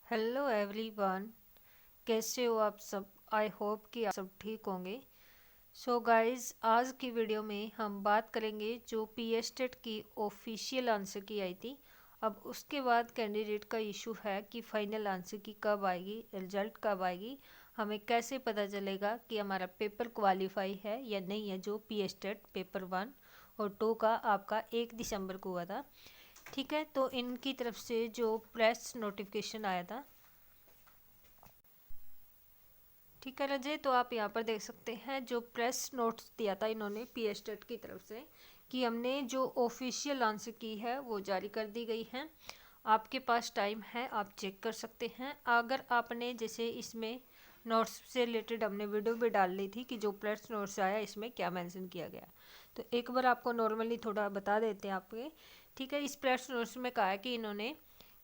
Hello everyone. कैसे हो आप सब? आई होप कि आप सब ठीक होंगे। सो गाइस, आज की वीडियो में हम बात करेंगे जो पीएस टेट की ऑफिशियल आंसर की आई थी। अब उसके बाद कैंडिडेट का इशू है कि फाइनल आंसर की कब आएगी, रिजल्ट कब आएगी, हमें कैसे पता चलेगा कि हमारा पेपर क्वालिफाई है या नहीं है। जो पीएस टेट पेपर 1 और 2 का आपका 1 दिसंबर को हुआ था। ठीक है, तो इनकी तरफ से जो प्रेस नोटिफिकेशन आया था, ठीक है रजय, तो आप यहाँ पर देख सकते हैं जो प्रेस नोट्स दिया था इन्होंने पीएस टेट की तरफ से कि हमने जो ऑफिशियल आंसर की है वो जारी कर दी गई है। आपके पास टाइम है, आप चेक कर सकते हैं। अगर आपने जैसे इसमें नोट्स से रिलेटेड हमने वीडियो भी डाल ली थी कि जो प्रेस नोट्स आया इसमें क्या मेंशन किया गया, तो एक बार आपको नॉर्मली थोड़ा बता देते हैं आपके। ठीक है, इस प्रेस नोट्स में कहा है कि इन्होंने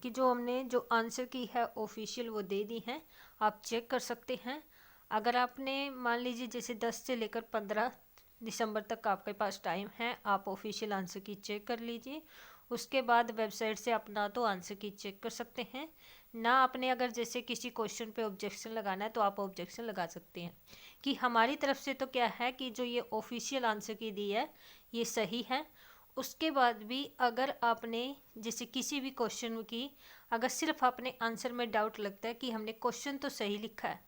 कि जो हमने जो आंसर की है ऑफिशियल वो दे दी है, आप चेक कर सकते हैं। अगर आपने मान लीजिए जैसे 10 से लेकर 15 दिसंबर तक आपके पास टाइम है, आप ऑफिशियल आंसर की चेक कर लीजिए। उसके बाद वेबसाइट से अपना तो आंसर की चेक कर सकते हैं ना। आपने अगर जैसे किसी क्वेश्चन पे ऑब्जेक्शन लगाना है तो आप ऑब्जेक्शन लगा सकते हैं कि हमारी तरफ से तो क्या है कि जो ये ऑफिशियल आंसर की दी है ये सही है। उसके बाद भी अगर आपने जैसे किसी भी क्वेश्चन की अगर सिर्फ आपने आंसर में डाउट लगता है कि हमने क्वेश्चन तो सही लिखा है,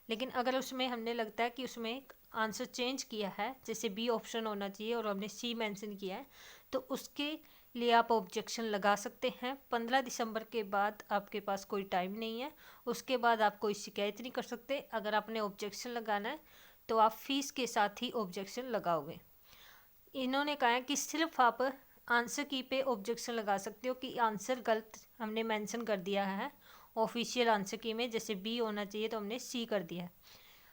लेकिन अगर उसमें हमने लगता है कि उसमें आंसर चेंज किया है, जैसे बी ऑप्शन होना चाहिए और हमने सी मेंशन किया है, तो उसके लिए आप ऑब्जेक्शन लगा सकते हैं। 15 दिसंबर के बाद आपके पास कोई टाइम नहीं है, उसके बाद आप कोई शिकायत नहीं कर सकते। अगर आपने ऑब्जेक्शन लगाना है तो आप फीस के साथ ही ऑब्जेक्शन लगाओगे। इन्होंने कहा है कि सिर्फ आप आंसर की पे ऑब्जेक्शन लगा सकते हो कि आंसर गलत हमने मेंशन कर दिया है ऑफिशियल आंसर की में, जैसे बी होना चाहिए तो हमने सी कर दिया है।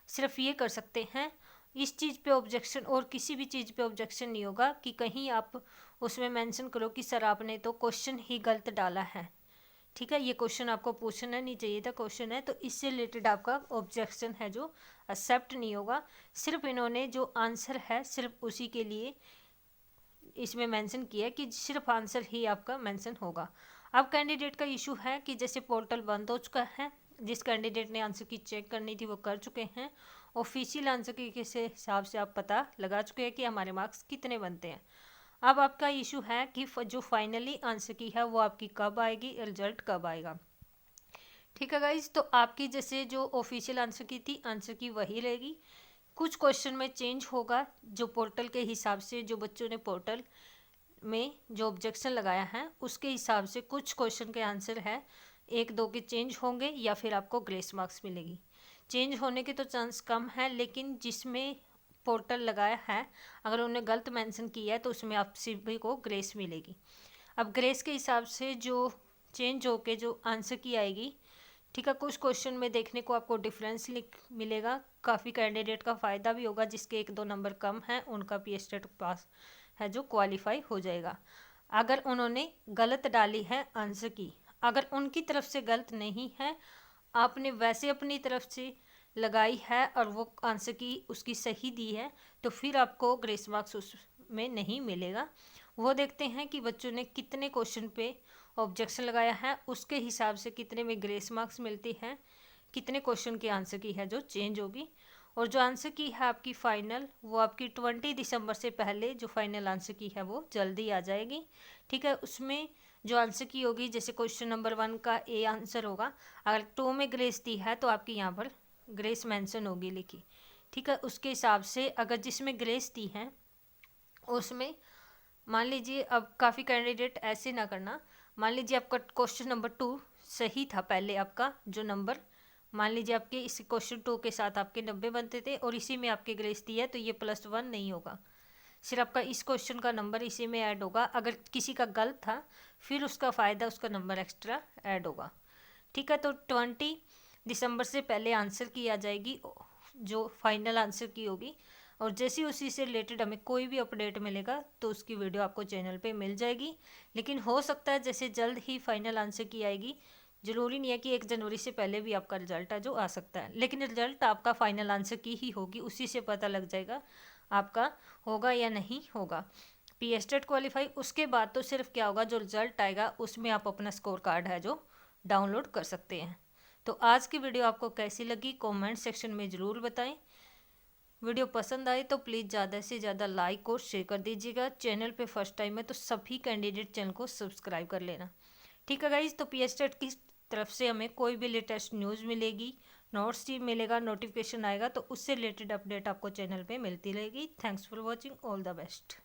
सिर्फ ये कर सकते हैं, इस चीज़ पे ऑब्जेक्शन और किसी भी चीज़ पे ऑब्जेक्शन नहीं होगा कि कहीं आप उसमें मेंशन करो कि सर आपने तो क्वेश्चन ही गलत डाला है। ठीक है, ये क्वेश्चन आपको पूछना नहीं चाहिए था, क्वेश्चन है तो इससे रिलेटेड आपका ऑब्जेक्शन है जो एक्सेप्ट नहीं होगा। सिर्फ इन्होंने जो आंसर है सिर्फ उसी के लिए इसमें मेंशन किया है कि सिर्फ आंसर ही आपका मेंशन होगा। अब कैंडिडेट का इशू है कि जैसे पोर्टल बंद हो चुका है, जिस कैंडिडेट ने आंसर की चेक करनी थी वो कर चुके हैं। ऑफिशियल आंसर की के हिसाब से आप पता लगा चुके हैं कि हमारे मार्क्स कितने बनते हैं। अब आपका इशू है कि जो फाइनली आंसर की है वो आपकी कब आएगी, रिजल्ट कब आएगा। ठीक है गाइज, तो आपकी जैसे जो ऑफिशियल आंसर की थी आंसर की वही रहेगी। कुछ क्वेश्चन में चेंज होगा जो पोर्टल के हिसाब से, जो बच्चों ने पोर्टल में जो ऑब्जेक्शन लगाया है उसके हिसाब से कुछ क्वेश्चन के आंसर है, एक दो के चेंज होंगे या फिर आपको ग्रेस मार्क्स मिलेगी। चेंज होने के तो चांस कम है, लेकिन जिसमें पोर्टल लगाया है अगर उन्होंने गलत मेंशन किया है तो उसमें आप सभी को ग्रेस मिलेगी। अब ग्रेस के हिसाब से जो चेंज होके जो आंसर की आएगी, ठीक है, कुछ क्वेश्चन में देखने को आपको डिफरेंस मिलेगा। काफ़ी कैंडिडेट का फ़ायदा भी होगा, जिसके एक दो नंबर कम हैं उनका पी एस टेट पास है जो क्वालिफाई हो जाएगा। अगर उन्होंने गलत डाली है आंसर की, अगर उनकी तरफ से गलत नहीं है, आपने वैसे अपनी तरफ से लगाई है और वो आंसर की उसकी सही दी है, तो फिर आपको ग्रेस मार्क्स उसमें नहीं मिलेगा। वो देखते हैं कि बच्चों ने कितने क्वेश्चन पे ऑब्जेक्शन लगाया है, उसके हिसाब से कितने में ग्रेस मार्क्स मिलती हैं, कितने क्वेश्चन की आंसर की है जो चेंज होगी। और जो आंसर की है आपकी फ़ाइनल, वो आपकी 20 दिसंबर से पहले जो फाइनल आंसर की है वो जल्दी आ जाएगी। ठीक है, उसमें जो आंसर की होगी, जैसे क्वेश्चन नंबर 1 का ए आंसर होगा, अगर 2 में ग्रेस दी है तो आपकी यहाँ पर ग्रेस मेंशन होगी लिखी। ठीक है, उसके हिसाब से अगर जिसमें ग्रेस दी है उसमें मान लीजिए, अब काफ़ी कैंडिडेट ऐसे ना करना, मान लीजिए आपका क्वेश्चन नंबर 2 सही था, पहले आपका जो नंबर, मान लीजिए आपके इस क्वेश्चन 2 के साथ आपके 90 बनते थे और इसी में आपके ग्रेस दी है, तो ये +1 नहीं होगा, सिर्फ आपका इस क्वेश्चन का नंबर इसी में ऐड होगा। अगर किसी का गलत था फिर उसका फ़ायदा, उसका नंबर एक्स्ट्रा ऐड होगा। ठीक है, तो 20 दिसंबर से पहले आंसर की आ जाएगी जो फाइनल आंसर की होगी, और जैसे उसी से रिलेटेड हमें कोई भी अपडेट मिलेगा तो उसकी वीडियो आपको चैनल पे मिल जाएगी। लेकिन हो सकता है जैसे जल्द ही फाइनल आंसर की आएगी, ज़रूरी नहीं है कि 1 जनवरी से पहले भी आपका रिजल्ट है जो आ सकता है, लेकिन रिजल्ट आपका फाइनल आंसर की ही होगी, उसी से पता लग जाएगा आपका होगा या नहीं होगा पी एस टेट क्वालिफाई। उसके बाद तो सिर्फ क्या होगा, जो रिजल्ट आएगा उसमें आप अपना स्कोर कार्ड है जो डाउनलोड कर सकते हैं। तो आज की वीडियो आपको कैसी लगी कमेंट सेक्शन में ज़रूर बताएं। वीडियो पसंद आए तो प्लीज़ ज़्यादा से ज़्यादा लाइक और शेयर कर दीजिएगा। चैनल पे फर्स्ट टाइम है तो सभी कैंडिडेट चैनल को सब्सक्राइब कर लेना। ठीक है गाइज, तो पीएसटेट की तरफ से हमें कोई भी लेटेस्ट न्यूज़ मिलेगी, नोट्स ही मिलेगा, नोटिफिकेशन आएगा तो उससे रिलेटेड अपडेट आपको चैनल पे मिलती रहेगी। Thanks for watching, all the best.